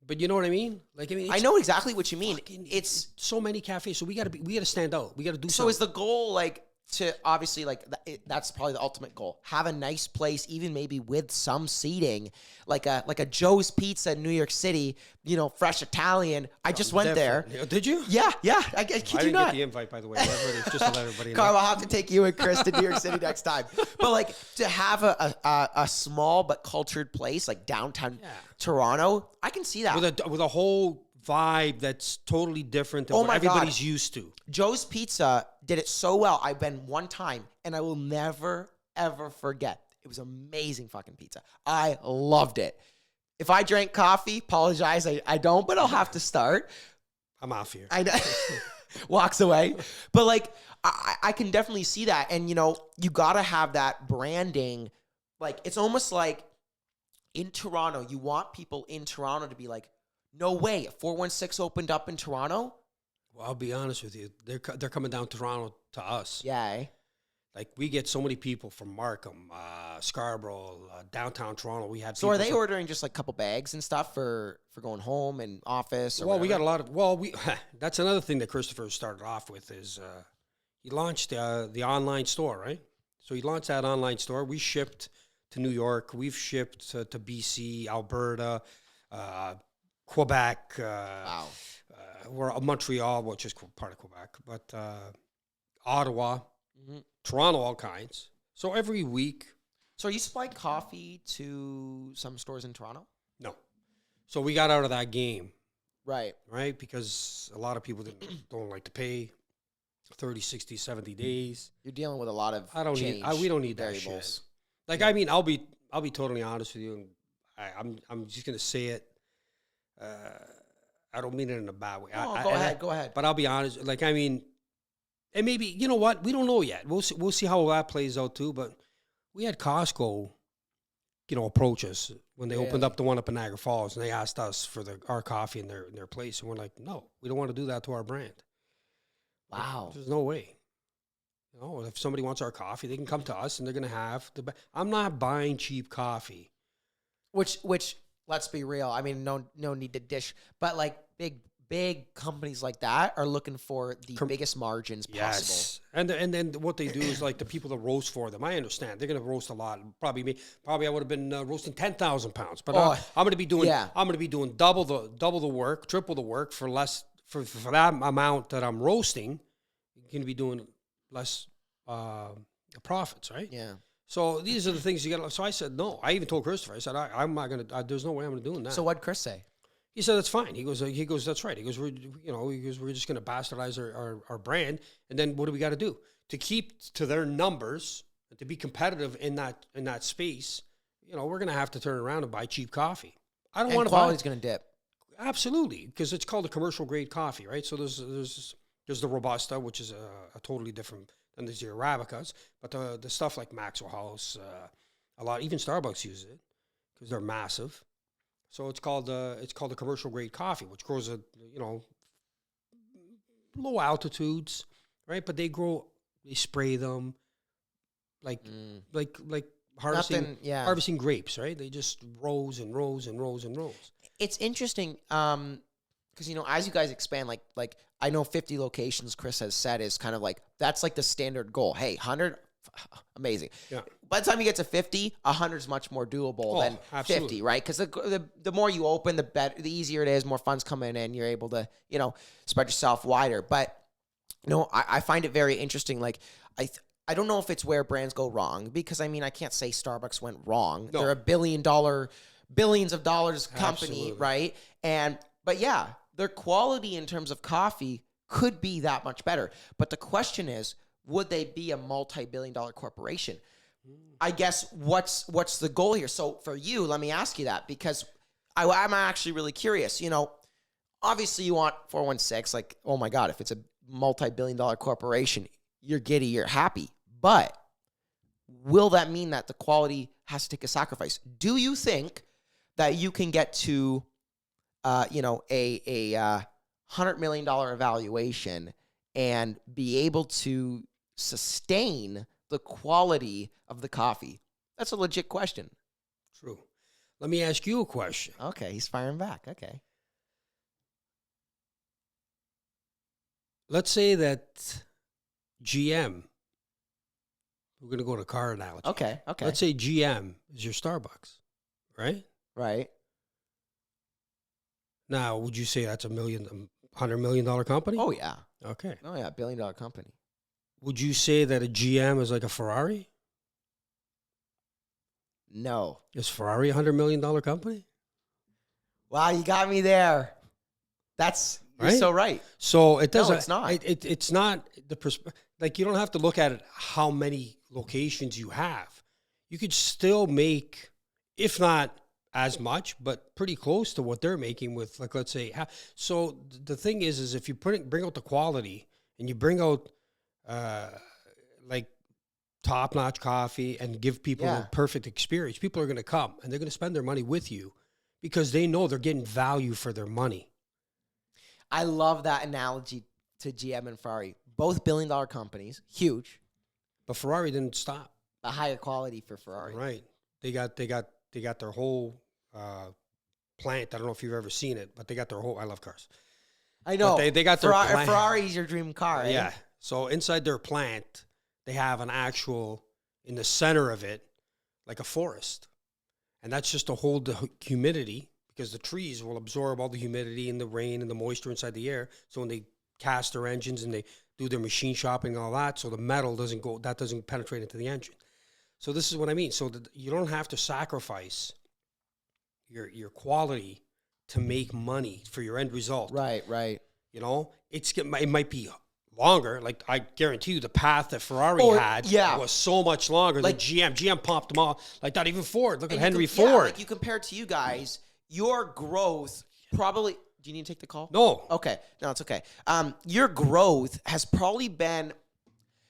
But you know what I mean? I know exactly what you mean. It's so many cafes, so we got to stand out. We got to do something. So is the goal like to obviously like that's probably the ultimate goal. Have a nice place, even maybe with some seating, like a Joe's Pizza in New York City. Fresh Italian. I just went there. Did you? Yeah. I kid you didn't not. get the invite, by the way. Just to let everybody know. Carm, I'll have to take you and Chris to New York City next time. But like to have a small but cultured place like downtown Toronto, I can see that with a whole vibe that's totally different than what everybody's used to. Joe's Pizza did it so well. I've been one time, and I will never, ever forget. It was amazing fucking pizza. I loved it. If I drank coffee, apologize, I don't, but I'll have to start. I'm off here. I know. Walks away. But, like, I can definitely see that. And, you got to have that branding. Like, it's almost like in Toronto, you want people in Toronto to be like, no way, 416 opened up in Toronto? Well, I'll be honest with you. They're coming down Toronto to us. Yeah. Like, we get so many people from Markham, Scarborough, downtown Toronto. We have. So are they ordering just like a couple bags and stuff for going home and office? Or well, we got a lot of. That's another thing that Christopher started off with is he launched the online store, right? So he launched that online store. We shipped to New York. We've shipped to BC, Alberta, Quebec. Wow. We're Montreal, which is part of Quebec, but Ottawa, Toronto, all kinds. So every week. So are you supplying coffee to some stores in Toronto? No. So we got out of that game. Right. Right? Because a lot of people don't like to pay 30, 60, 70 days. You're dealing with a lot of we don't need variables. That shit. Like, I mean, I'll be totally honest with you, and I'm just going to say it. I don't mean it in a bad way. No, go ahead. But I'll be honest. Like, I mean, and maybe, you know what? We don't know yet. We'll see how that plays out too. But we had Costco, approach us when they opened up the one up in Niagara Falls, and they asked us for our coffee in their place, and we're like, no, we don't want to do that to our brand. Wow. There's no way. You know, if somebody wants our coffee, they can come to us and they're going to have I'm not buying cheap coffee. Which let's be real. I mean, no need to dish, but like big companies like that are looking for the biggest margins possible. Yes, and then what they do is like the people that roast for them. I understand they're going to roast a lot. Probably I would have been roasting 10,000 pounds, but I'm going to be doing double the work, triple the work for less for that amount that I'm roasting. You're going to be doing less profits, right? Yeah. So these are the things you got. So I said no. I even told Christopher. I said I'm not going to. There's no way I'm going to do that. So what'd Chris say? He said, that's fine. He goes, that's right. He goes, we're just going to bastardize our brand. And then what do we got to do to keep to their numbers and to be competitive in that space? You know, we're going to have to turn around and buy cheap coffee. I don't want to buy. Quality's going to dip. Absolutely. Because it's called a commercial grade coffee, right? So there's the Robusta, which is a totally different than the Arabicas, but the stuff like Maxwell House, even Starbucks uses it because they're massive. So it's called a commercial grade coffee, which grows at low altitudes, right? But they spray them like harvesting grapes, right? They just rows and rows and rows and rows. It's interesting because as you guys expand, like I know 50 locations, Chris has said is kind of like that's like the standard goal. Hey, 100, amazing. Yeah. By the time you get to 50, 100 is much more doable than absolutely. 50, right? Because the more you open, the better, the easier it is. More funds coming in, you're able to spread yourself wider. But I find it very interesting. Like I don't know if it's where brands go wrong because I mean I can't say Starbucks went wrong. No. They're $1 billions of dollars company, absolutely. Right? But yeah, their quality in terms of coffee could be that much better. But the question is, would they be a multi-billion-dollar corporation? I guess what's the goal here? So for you, let me ask you that because I'm actually really curious. Obviously you want 416. Like, oh my God, if it's a multi-billion-dollar corporation, you're giddy, you're happy. But will that mean that the quality has to take a sacrifice? Do you think that you can get to, a $100 million evaluation and be able to sustain the quality of the coffee? That's a legit question. True. Let me ask you a question. Okay, he's firing back. Okay. Let's say that GM, we're going to go to car analogy. Okay. Let's say GM is your Starbucks, right? Right. Now, would you say that's $100 million company? Oh, yeah. Okay. Oh, yeah, $1 billion company. Would you say that a GM is like a Ferrari? No. Is Ferrari a $100 million company? Wow, you got me there. You're right? so right. So it doesn't. No, it's not. It's not like you don't have to look at it how many locations you have. You could still make, if not as much, but pretty close to what they're making with, like, let's say. So the thing is if you bring out the quality and you bring out like top-notch coffee and give people a perfect experience, people are going to come and they're going to spend their money with you because they know they're getting value for their money. I love that analogy to GM and Ferrari. Both billion-dollar companies, huge. But Ferrari didn't stop. A higher quality for Ferrari. Right. They got their whole plant. I don't know if you've ever seen it, but they got their whole, I love cars. I know. But they got their plant. Ferrari's your dream car, right? Yeah. So inside their plant, they have an actual, in the center of it, like a forest. And that's just to hold the humidity because the trees will absorb all the humidity and the rain and the moisture inside the air. So when they cast their engines and they do their machine shopping and all that, so the metal doesn't penetrate into the engine. So this is what I mean. So you don't have to sacrifice your quality to make money for your end result. Right. It might be longer. Like, I guarantee you the path that Ferrari had was so much longer than GM. GM popped them all like that. Even Ford. Look at Henry Ford. Yeah, like you compare it to you guys, your growth probably... Do you need to take the call? No. Okay. No, it's okay. Your growth has probably been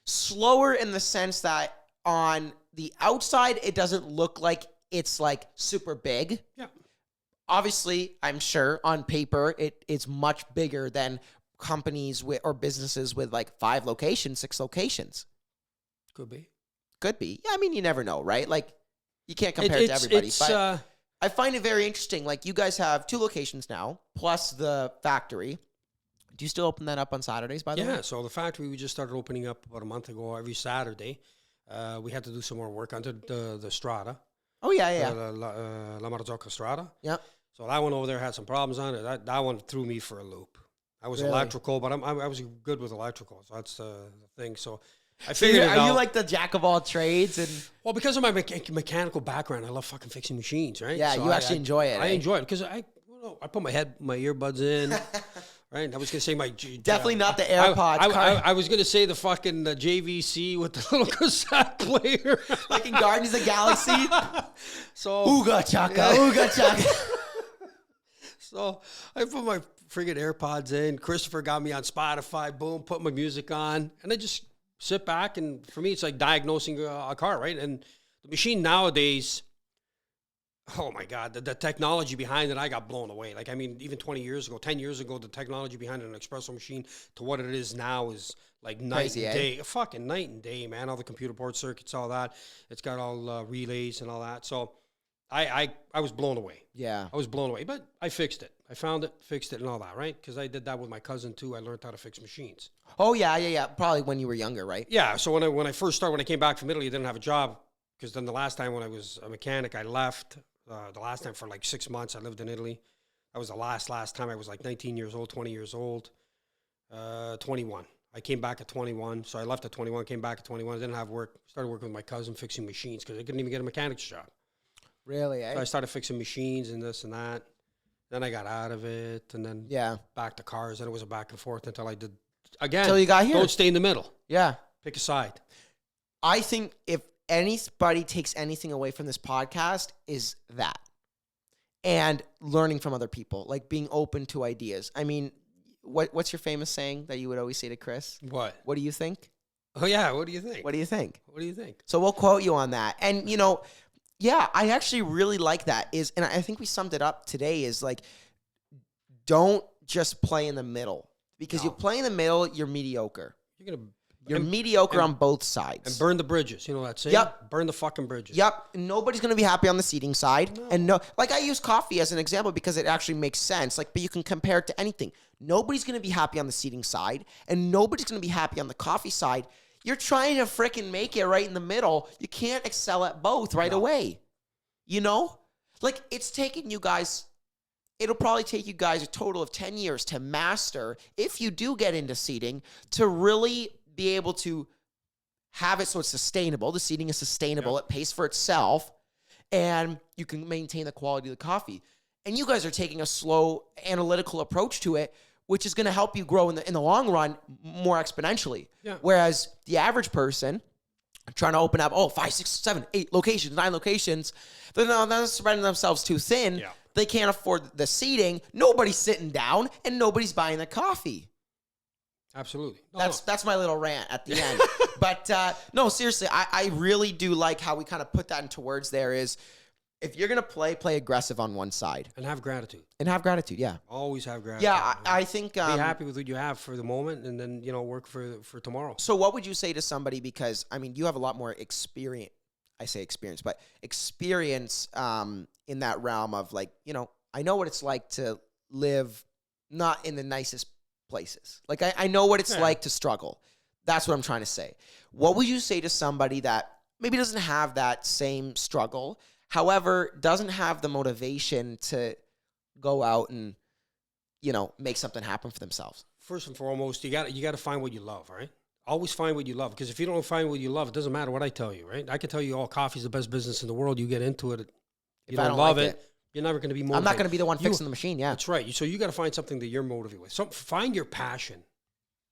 slower in the sense that on the outside, it doesn't look like it's like super big. Yeah. Obviously, I'm sure on paper, it's much bigger than companies or businesses with like 5 locations, 6 locations. Could be. Could be. Yeah, I mean, you never know, right? Like, you can't compare it to everybody. But I find it very interesting. Like, you guys have 2 locations now, plus the factory. Do you still open that up on Saturdays, by the way? Yeah, so the factory, we just started opening up about a month ago every Saturday. We had to do some more work on the Strada. Oh, yeah. La Marzocca Strada. Yeah. So that one over there had some problems on it. That one threw me for a loop. I was Really? electrical, but I was good with electrical. So that's the thing. So I So figured it out. are you like the jack of all trades? And Well, because of my mechanical background, I love fucking fixing machines, right? yeah, So you actually enjoy it. I eh? enjoy it because I put my earbuds in, right? I was gonna say Definitely not the AirPods. I was gonna say the fucking JVC with the little cassette player, like in Guardians of the Galaxy. So Ooga chaka, ooga chaka. So I put my friggin' AirPods in. Christopher got me on Spotify. Boom, put my music on, and I just sit back. And for me, it's like diagnosing a car, right? And the machine nowadays, oh my God, the technology behind it, I got blown away. Like, I mean, even 10 years ago, the technology behind an espresso machine to what it is now is like night Crazy, and eh? day. Fucking night and day, man. All the computer board circuits, all that. It's got all relays and all that. So I was blown away. Yeah. I was blown away, but I fixed it. I found it, fixed it, and all that, right? Because I did that with my cousin too. I learned how to fix machines. Oh, yeah. Probably when you were younger, right? Yeah. So when I first started, when I came back from Italy, I didn't have a job because then the last time when I was a mechanic, I left. The last time for like 6 months, I lived in Italy. That was the last time. I was like 19 years old, 20 years old, 21. I came back at 21, so I left at 21, came back at 21. I didn't have work. Started working with my cousin fixing machines because I couldn't even get a mechanic's job. Really, eh? So I started fixing machines and this and that. Then I got out of it, and then back to cars. And it was a back and forth until I did again. Until you got here. Don't stay in the middle. Yeah. Pick a side. I think if anybody takes anything away from this podcast is that. And learning from other people, like being open to ideas. I mean, what's your famous saying that you would always say to Chris? What? What do you think? Oh, yeah. What do you think? What do you think? What do you think? So we'll quote you on that. And, you know, yeah, I actually really like that. And I think we summed it up today is like, don't just play in the middle. Because you play in the middle, you're mediocre. You're mediocre on both sides. And burn the bridges. You know that saying? Yep. Burn the fucking bridges. Yep. Nobody's going to be happy on the seating side. No. And like I use coffee as an example because it actually makes sense. Like, but you can compare it to anything. Nobody's going to be happy on the seating side and nobody's going to be happy on the coffee side. You're trying to freaking make it right in the middle. You can't excel at both right away. You know? Like, it's taking you guys, it'll probably take you guys a total of 10 years to master, if you do get into seating, to really be able to have it so it's sustainable. The seating is sustainable. It pays for itself. And you can maintain the quality of the coffee. And you guys are taking a slow, analytical approach to it, which is going to help you grow in the long run more exponentially. Yeah. Whereas the average person trying to open up, 5, 6, 7, 8 locations, 9 locations, they're not spreading themselves too thin. Yeah. They can't afford the seating. Nobody's sitting down and nobody's buying the coffee. Absolutely. That's my little rant at the end. But no, seriously, I really do like how we kind of put that into words there is, if you're going to play aggressive on one side. And have gratitude. Yeah. Always have gratitude. Yeah, I think... be happy with what you have for the moment and then, work for tomorrow. So what would you say to somebody, because, I mean, you have a lot more experience, I say experience, but experience in that realm of like, I know what it's like to live not in the nicest places. Like, I know what it's like to struggle. That's what I'm trying to say. What would you say to somebody that maybe doesn't have that same struggle, however, doesn't have the motivation to go out and, make something happen for themselves? First and foremost, you got to find what you love, right? Always find what you love, because if you don't find what you love, it doesn't matter what I tell you, right? I can tell you, coffee's the best business in the world. You get into it, you don't love it, you're never going to be motivated. I'm not going to be the one fixing the machine, yeah. That's right. So you got to find something that you're motivated with. Find your passion.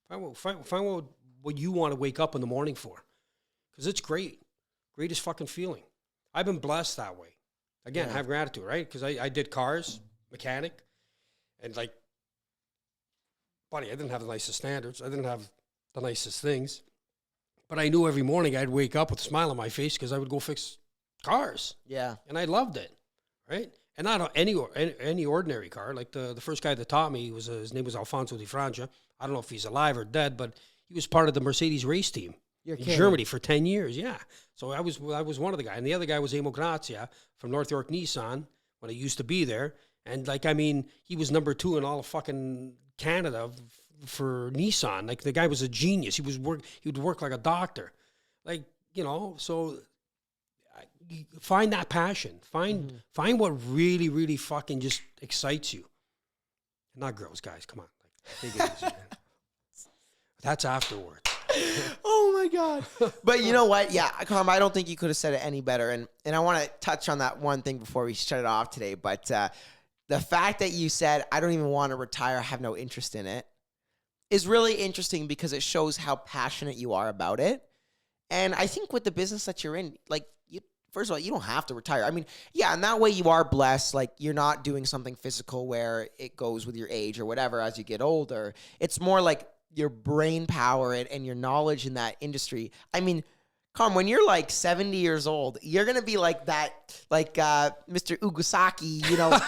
Find what you want to wake up in the morning for, because it's great. Greatest fucking feeling. I've been blessed that way. Again, have gratitude, right? Because I did cars, mechanic, and like, buddy, I didn't have the nicest standards. I didn't have the nicest things. But I knew every morning I'd wake up with a smile on my face because I would go fix cars. Yeah. And I loved it, right? And not any ordinary car. Like the first guy that taught me, his name was Alfonso Di Francia. I don't know if he's alive or dead, but he was part of the Mercedes race team. in Germany for 10 years. Yeah. So I was one of the guys. And the other guy was Emo Grazia from North York Nissan when I used to be there. And like, I mean, he was number 2 in all of fucking Canada for Nissan. Like the guy was a genius. He would work like a doctor. Like, you know, so find that passion. Find what really, really fucking just excites you. Not girls, guys. Come on. Like, take it easy, man. That's afterwards. Oh my God. But you know what? Yeah, Carm, I don't think you could have said it any better. And I want to touch on that one thing before we shut it off today. But the fact that you said, I don't even want to retire, I have no interest in it, is really interesting because it shows how passionate you are about it. And I think with the business that you're in, like, first of all, you don't have to retire. I mean, yeah, and that way you are blessed. Like, you're not doing something physical where it goes with your age or whatever as you get older. It's more like your brain power and your knowledge in that industry. I mean, Carm, when you're like 70 years old, you're going to be like that, like Mr. Ugasaki, you know,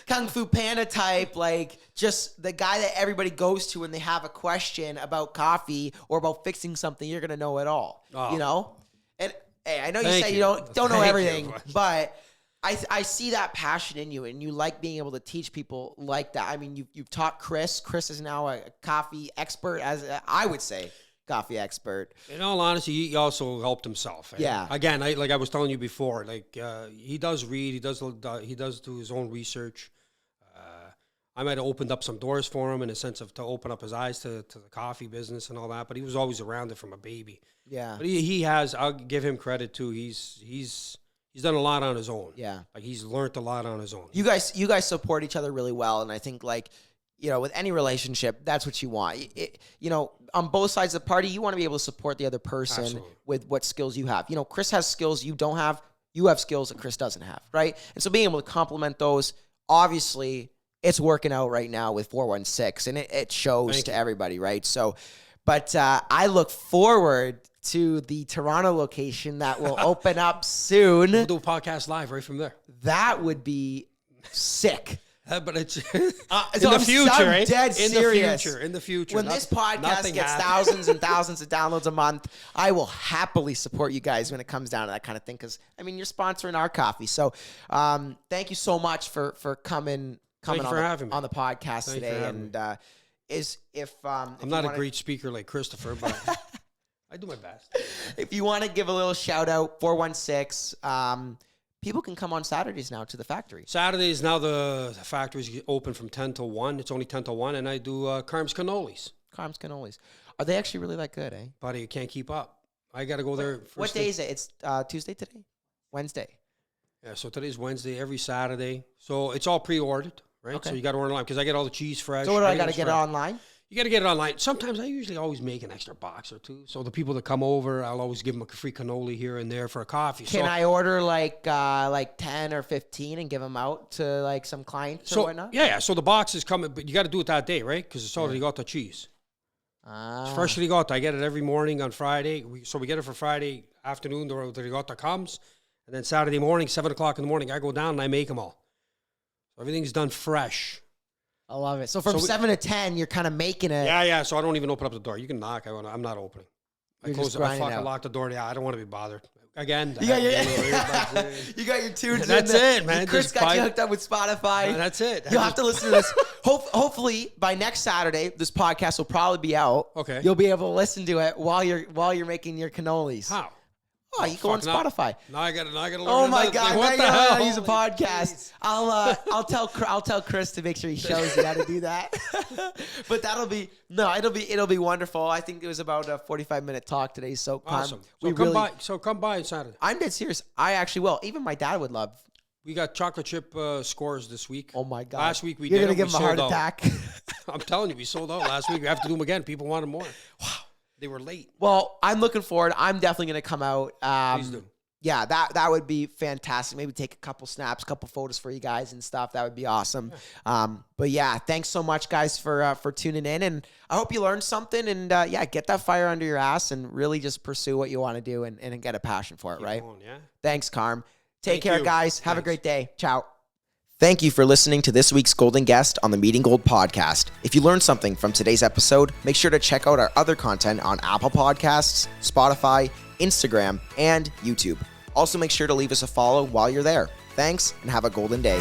Kung Fu Panda type, like just the guy that everybody goes to when they have a question about coffee or about fixing something. You're going to know it all, you know? And hey, I know you say you don't know everything, but I see that passion in you, and you like being able to teach people like that. I mean, you've taught Chris. Chris is now a coffee expert, as I would say, coffee expert. In all honesty, he also helped himself. Yeah. Again, like I was telling you before, like he does read, he does do his own research. I might have opened up some doors for him in a sense of to open up his eyes to the coffee business and all that, but he was always around it from a baby. Yeah. But he has, I'll give him credit too. He's done a lot on his own. Yeah. Like he's learned a lot on his own. You guys support each other really well, and I think, like, you know, with any relationship, that's what you want. You know, on both sides of the party, you want to be able to support the other person Absolutely. with what skills you have. You know, Chris has skills you don't have. You have skills that Chris doesn't have, right? And so being able to complement those, obviously, it's working out right now with 416, and it shows to everybody, right? So, but I look forward to the Toronto location that will open up soon. We'll do a podcast live right from there. That would be sick. But it's in the future, right? Dead serious. In the future. When this podcast gets thousands and thousands of downloads a month, I will happily support you guys when it comes down to that kind of thing. Because, I mean, you're sponsoring our coffee. So thank you so much for coming on the podcast today. And I'm not a great speaker like Christopher, but I do my best. If you want to give a little shout out, 416, people can come on Saturdays now to the factory. Saturdays now the factory's open from 10 till 1. It's only 10 till 1, and I do Carm's cannolis. Carm's cannolis. Are they actually really that good, eh? Buddy, you can't keep up. I got to go there. What day is it? It's Tuesday today? Wednesday. Yeah, so today's Wednesday, every Saturday. So it's all pre-ordered, right? Okay. So you got to order online because I get all the cheese fresh. So what do I got to get it online? You got to get it online. Sometimes I usually always make an extra box or two. So the people that come over, I'll always give them a free cannoli here and there for a coffee. Can I order like 10 or 15 and give them out to like some clients or whatnot? Yeah. So the box is coming, but you got to do it that day, right? Because it's already got the cheese. It's freshly got. I get it every morning on Friday. So we get it for Friday afternoon. The ricotta comes. And then Saturday morning, 7 o'clock in the morning, I go down and I make them all. So everything's done fresh. I love it. So from 7 to 10, you're kind of making it. Yeah. So I don't even open up the door. You can knock. I'm not opening. You're I close just it. I grinding lock the door. Yeah, I don't want to be bothered. Again. You got your tunes. That's it, man. Chris got you hooked up with Spotify. That's it. You'll have to listen to this. Hopefully by next Saturday, this podcast will probably be out. Okay. You'll be able to listen to it while you're making your cannolis. How? Oh, you go on Spotify. Now I got to learn. Oh my God! What the hell? hell? Use a podcast. I'll tell Chris to make sure he shows you how to do that. But it'll be wonderful. I think it was about a 45-minute talk today. So awesome. Come by on Saturday. I'm dead serious. I actually will. Even my dad would love. We got chocolate chip scores this week. Oh my God! Last week You're gonna give him a heart attack. I'm telling you, we sold out last week. We have to do them again. People wanted more. Wow. They were late. Well, I'm looking forward. I'm definitely going to come out. Please do. Yeah, that would be fantastic. Maybe take a couple snaps, couple photos for you guys and stuff. That would be awesome. Yeah. But yeah, thanks so much, guys, for tuning in. And I hope you learned something. And get that fire under your ass and really just pursue what you want to do and get a passion for it, right? Keep going, yeah. Thanks, Carm. Take care, guys. Have a great day. Ciao. Thank you for listening to this week's Golden Guest on the Meeting Gold podcast. If you learned something from today's episode, make sure to check out our other content on Apple Podcasts, Spotify, Instagram, and YouTube. Also, make sure to leave us a follow while you're there. Thanks, and have a golden day.